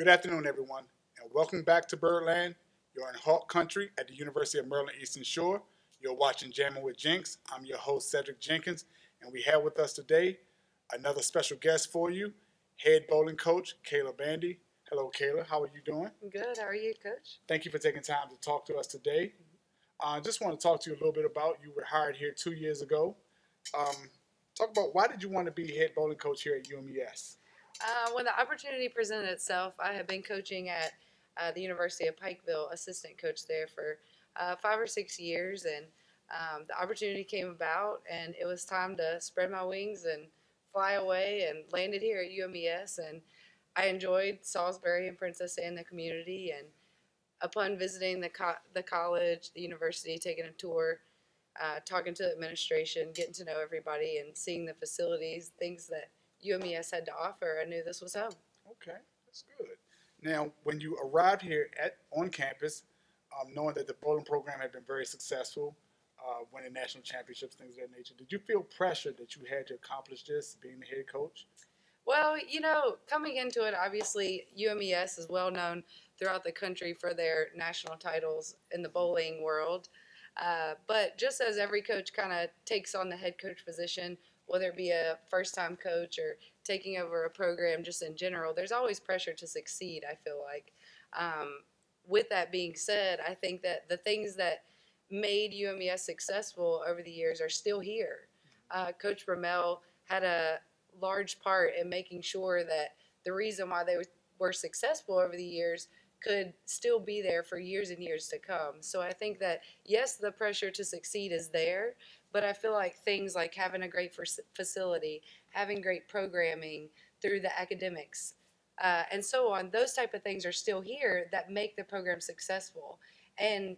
Good afternoon, everyone, and welcome back to Birdland. You're in Hawk Country at the University of Maryland Eastern Shore. You're watching Jammin with Jenks. I'm your host, Cedric Jenkins, and we have with us today another special guest for you, head bowling coach Kayla Bandy. Hello, Kayla. How are you doing? Good. How are you, Coach? Thank you for taking time to talk to us today. I just want to talk to you a little bit about you were hired here 2 years ago. Um, Talk about why did you want to be head bowling coach here at UMES? When the opportunity presented itself, I have been coaching at the University of Pikeville, assistant coach there for 5 or 6 years, and the opportunity came about, and it was time to spread my wings and fly away, and landed here at UMES, and I enjoyed Salisbury and Princess Anne, the community, and upon visiting the college, the university, taking a tour, talking to the administration, getting to know everybody, and seeing the facilities, things that UMES had to offer, I knew this was home. Okay, that's good. Now, when you arrived here on campus, knowing that the bowling program had been very successful, winning national championships, things of that nature, did you feel pressure that you had to accomplish this, being the head coach? Well, coming into it, obviously UMES is well known throughout the country for their national titles in the bowling world. But just as every coach kind of takes on the head coach position, whether it be a first time coach or taking over a program just in general, there's always pressure to succeed, I feel like. With that being said, I think that the things that made UMES successful over the years are still here. Coach Bromell had a large part in making sure that the reason why they were successful over the years could still be there for years and years to come. So I think that, yes, the pressure to succeed is there, but I feel like things like having a great facility, having great programming through the academics, and so on, those type of things are still here that make the program successful. And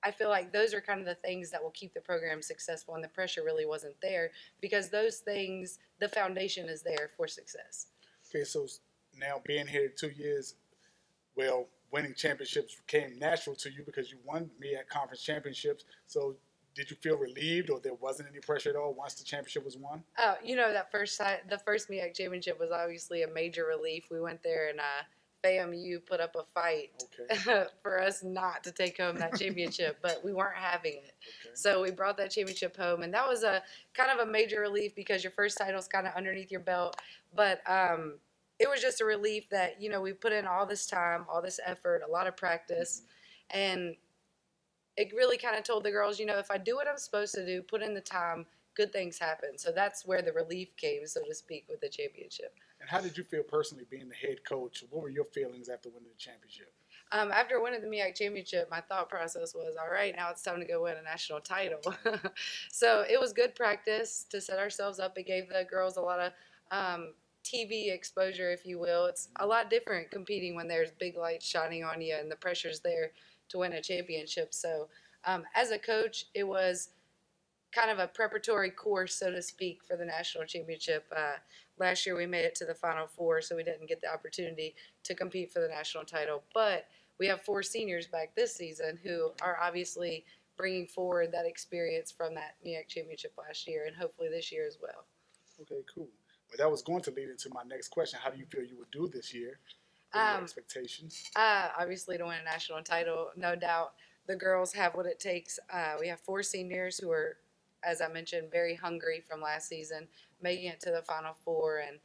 I feel like those are kind of the things that will keep the program successful, and the pressure really wasn't there because those things, the foundation is there for success. Okay, so now being here 2 years, well, winning championships came natural to you because you won MEAC conference championships. So did you feel relieved, or there wasn't any pressure at all once the championship was won? Oh, that the first MEAC championship was obviously a major relief. We went there and FAMU put up a fight for us not to take home that championship, but we weren't having it. Okay. So we brought that championship home, and that was a kind of a major relief because your first title's kind of underneath your belt. But it was just a relief that, we put in all this time, all this effort, a lot of practice, and it really kind of told the girls, if I do what I'm supposed to do, put in the time, good things happen. So that's where the relief came, so to speak, with the championship. And how did you feel personally being the head coach? What were your feelings after winning the championship? After winning the MEAC championship, my thought process was, all right, now it's time to go win a national title. So it was good practice to set ourselves up. It gave the girls a lot of TV exposure, if you will. It's a lot different competing when there's big lights shining on you and the pressure's there to win a championship. So as a coach, it was kind of a preparatory course, so to speak, for the national championship. Last year we made it to the Final Four, so we didn't get the opportunity to compete for the national title. But we have 4 seniors back this season who are obviously bringing forward that experience from that MEAC championship last year, and hopefully this year as well. Okay, cool. Well, that was going to lead into my next question. How do you feel you would do this year? What are your expectations? Obviously to win a national title, no doubt. The girls have what it takes. We have 4 seniors who are, as I mentioned, very hungry from last season, making it to the Final Four, and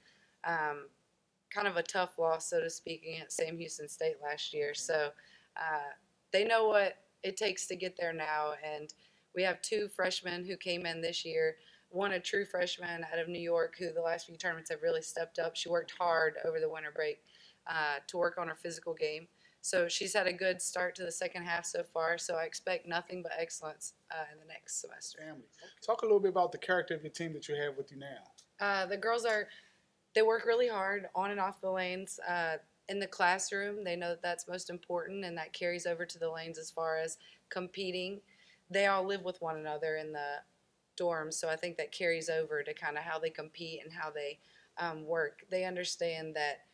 kind of a tough loss, so to speak, against Sam Houston State last year. So they know what it takes to get there now, and we have 2 freshmen who came in this year. One, a true freshman out of New York, who the last few tournaments have really stepped up. She worked hard over the winter break to work on her physical game. So she's had a good start to the second half so far, so I expect nothing but excellence in the next semester. Family. Talk a little bit about the character of your team that you have with you now. The girls they work really hard on and off the lanes. In the classroom, they know that that's most important, and that carries over to the lanes as far as competing. They all live with one another in the dorms, so I think that carries over to kind of how they compete and how they work. They understand that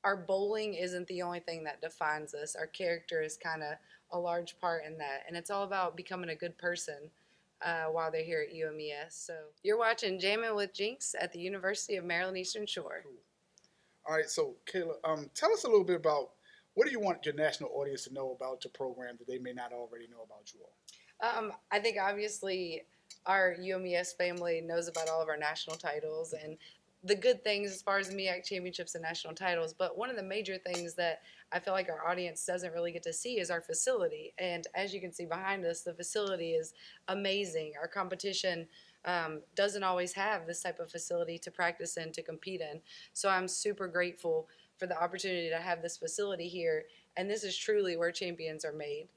our bowling isn't the only thing that defines us. Our character is kind of a large part in that, and it's all about becoming a good person while they're here at UMES. So you're watching Jammin with Jenks at the University of Maryland Eastern Shore. Cool. All right, so Kayla, tell us a little bit about what do you want your national audience to know about your program that they may not already know about you all? I think obviously our UMES family knows about all of our national titles and the good things as far as the MEAC championships and national titles. But one of the major things that I feel like our audience doesn't really get to see is our facility. And as you can see behind us, the facility is amazing. Our competition doesn't always have this type of facility to practice in, to compete in. So I'm super grateful for the opportunity to have this facility here. And this is truly where champions are made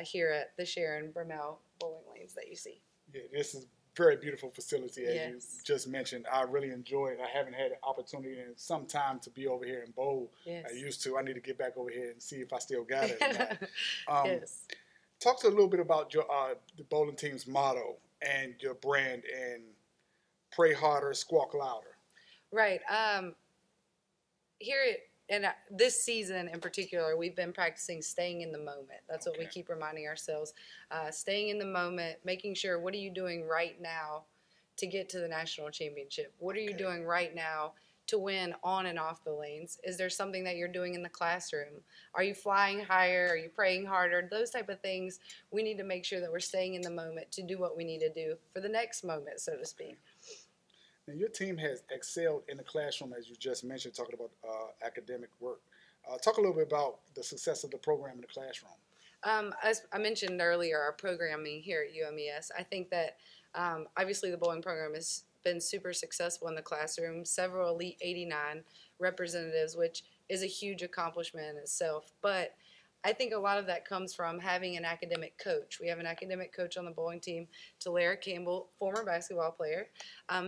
here at the Sharon Brumell bowling lanes that you see. Yeah, this is a very beautiful facility, as you Yes. just mentioned. I really enjoy it. I haven't had an opportunity in some time to be over here and bowl. Yes. I used to. I need to get back over here and see if I still got it or not. Yes. Talk to us a little bit about your the bowling team's motto and your brand and pray harder, squawk louder. Right. Here and this season in particular, we've been practicing staying in the moment. That's what we Okay. keep reminding ourselves. Staying in the moment, making sure what are you doing right now to get to the national championship? What are you Okay. doing right now to win on and off the lanes? Is there something that you're doing in the classroom? Are you flying higher? Are you praying harder? Those type of things, we need to make sure that we're staying in the moment to do what we need to do for the next moment, so to speak. Now, your team has excelled in the classroom, as you just mentioned, talking about academic work. Talk a little bit about the success of the program in the classroom. As I mentioned earlier, our programming here at UMES, I think that obviously the bowling program has been super successful in the classroom. Several Elite 89 representatives, which is a huge accomplishment in itself. But I think a lot of that comes from having an academic coach. We have an academic coach on the bowling team, Talara Campbell, former basketball player,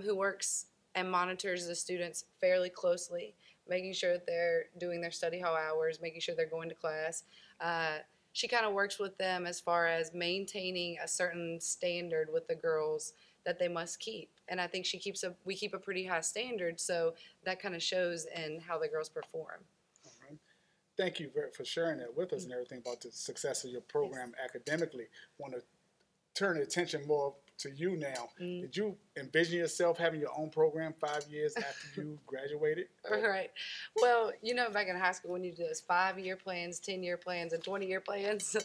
who works and monitors the students fairly closely, making sure that they're doing their study hall hours, making sure they're going to class. She kind of works with them as far as maintaining a certain standard with the girls that they must keep. And I think we keep a pretty high standard, so that kind of shows in how the girls perform. All right. Thank you for sharing that with us and everything about the success of your program academically. Want to turn attention more to you now. Did you envision yourself having your own program 5 years after you graduated? Right. Well, back in high school when you do those 5-year plans, 10-year plans, and 20-year plans,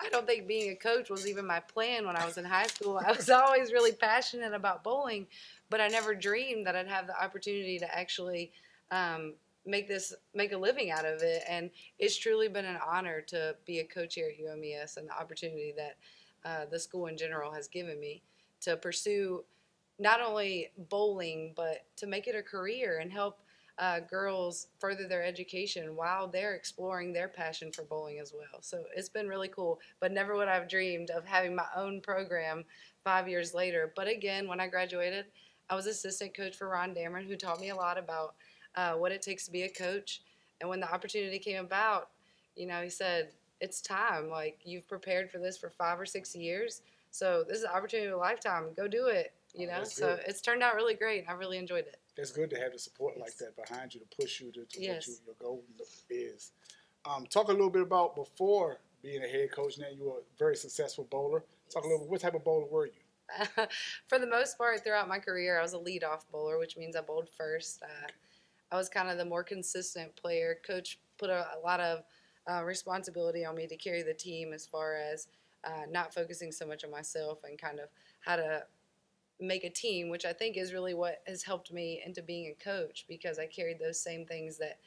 I don't think being a coach was even my plan when I was in high school. I was always really passionate about bowling, but I never dreamed that I'd have the opportunity to actually make a living out of it. And it's truly been an honor to be a coach here at UMES and the opportunity that the school in general has given me to pursue not only bowling, but to make it a career and help girls further their education while they're exploring their passion for bowling as well. So it's been really cool, but never would I have dreamed of having my own program 5 years later. But again, when I graduated, I was assistant coach for Ron Dameron, who taught me a lot about what it takes to be a coach. And when the opportunity came about, he said, it's time. Like, you've prepared for this for 5 or 6 years. So this is an opportunity of a lifetime. Go do it, So it's turned out really great. I really enjoyed it. It's good to have the support like that behind you to push you to what your goal is. Talk a little bit about before being a head coach. Now you were a very successful bowler. Talk a little bit, what type of bowler were you? For the most part, throughout my career, I was a leadoff bowler, which means I bowled first. I was kind of the more consistent player. Coach put a lot of responsibility on me to carry the team as far as not focusing so much on myself and kind of how to make a team, which I think is really what has helped me into being a coach, because I carried those same things that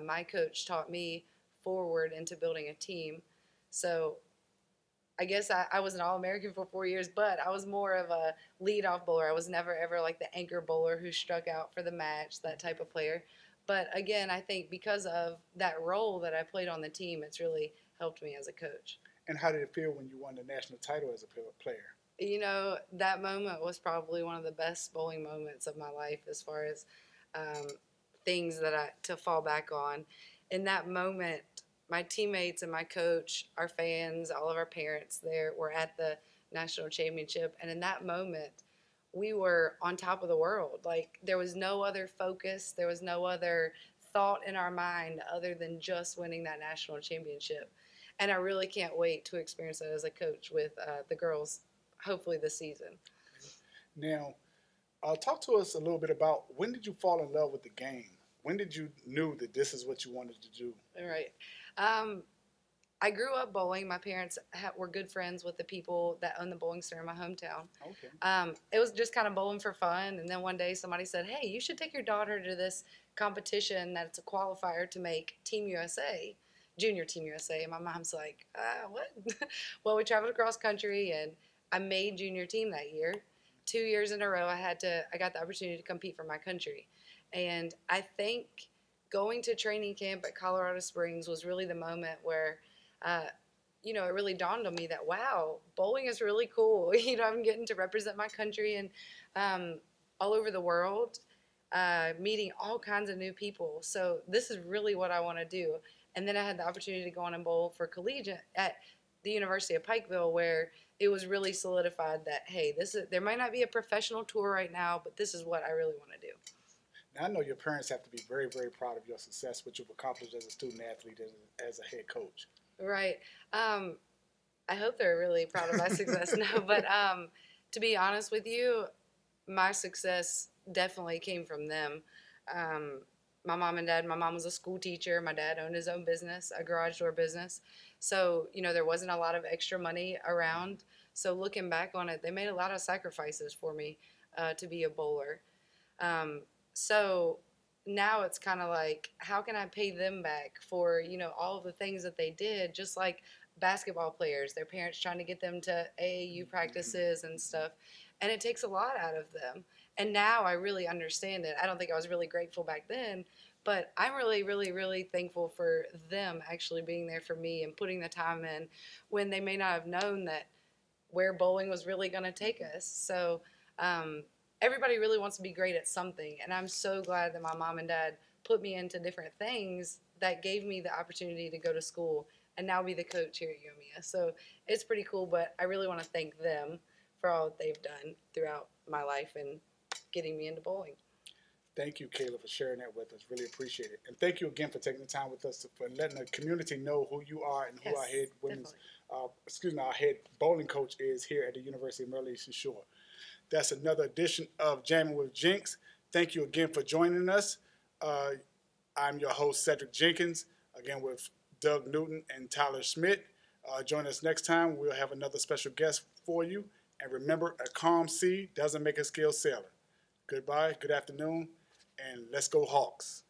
my coach taught me forward into building a team. So I guess I was an All-American for 4 years, but I was more of a leadoff bowler. I was never ever like the anchor bowler who struck out for the match, that type of player. But again, I think because of that role that I played on the team, it's really helped me as a coach. And how did it feel when you won the national title as a player? That moment was probably one of the best bowling moments of my life as far as things to fall back on. In that moment, my teammates and my coach, our fans, all of our parents there were at the national championship. And in that moment, we were on top of the world. Like, there was no other focus. There was no other thought in our mind other than just winning that national championship. And I really can't wait to experience that as a coach with the girls, hopefully this season. Now, talk to us a little bit about when did you fall in love with the game? when did you knew that this is what you wanted to do? All right. Um, I grew up bowling. My parents were good friends with the people that own the bowling center in my hometown. Okay. It was just kind of bowling for fun. And then one day somebody said, hey, you should take your daughter to this competition that's a qualifier to make Team USA, Junior Team USA. And my mom's like, what? Well, we traveled across country and I made junior team that year. 2 years in a row, I got the opportunity to compete for my country. And I think going to training camp at Colorado Springs was really the moment where uh, it really dawned on me that, wow, bowling is really cool. I'm getting to represent my country and all over the world, meeting all kinds of new people. So this is really what I want to do. And then I had the opportunity to go on and bowl for collegiate at the University of Pikeville, where it was really solidified that, hey, there might not be a professional tour right now, but this is what I really want to do. Now, I know your parents have to be very, very proud of your success, what you've accomplished as a student athlete, as a head coach. Right. I hope they're really proud of my success. No, but to be honest with you, my success definitely came from them. My mom and dad, my mom was a school teacher. My dad owned his own business, a garage door business. So, there wasn't a lot of extra money around. So looking back on it, they made a lot of sacrifices for me to be a bowler. So now it's kind of like, how can I pay them back for, all of the things that they did, just like basketball players, their parents trying to get them to AAU practices and stuff. And it takes a lot out of them. And now I really understand it. I don't think I was really grateful back then, but I'm really, really, really thankful for them actually being there for me and putting the time in when they may not have known that where bowling was really going to take us. So everybody really wants to be great at something, and I'm so glad that my mom and dad put me into different things that gave me the opportunity to go to school and now be the coach here at UMES. So it's pretty cool, but I really want to thank them for all that they've done throughout my life and getting me into bowling. Thank you, Kayla, for sharing that with us. Really appreciate it. And thank you again for taking the time with us, for letting the community know who you are and who our head bowling coach is here at the University of Maryland Eastern Shore. That's another edition of Jammin with Jenks. Thank you again for joining us. I'm your host, Cedric Jenkins, again with Doug Newton and Tyler Smith. Join us next time. We'll have another special guest for you. And remember, a calm sea doesn't make a skilled sailor. Goodbye, good afternoon, and let's go Hawks.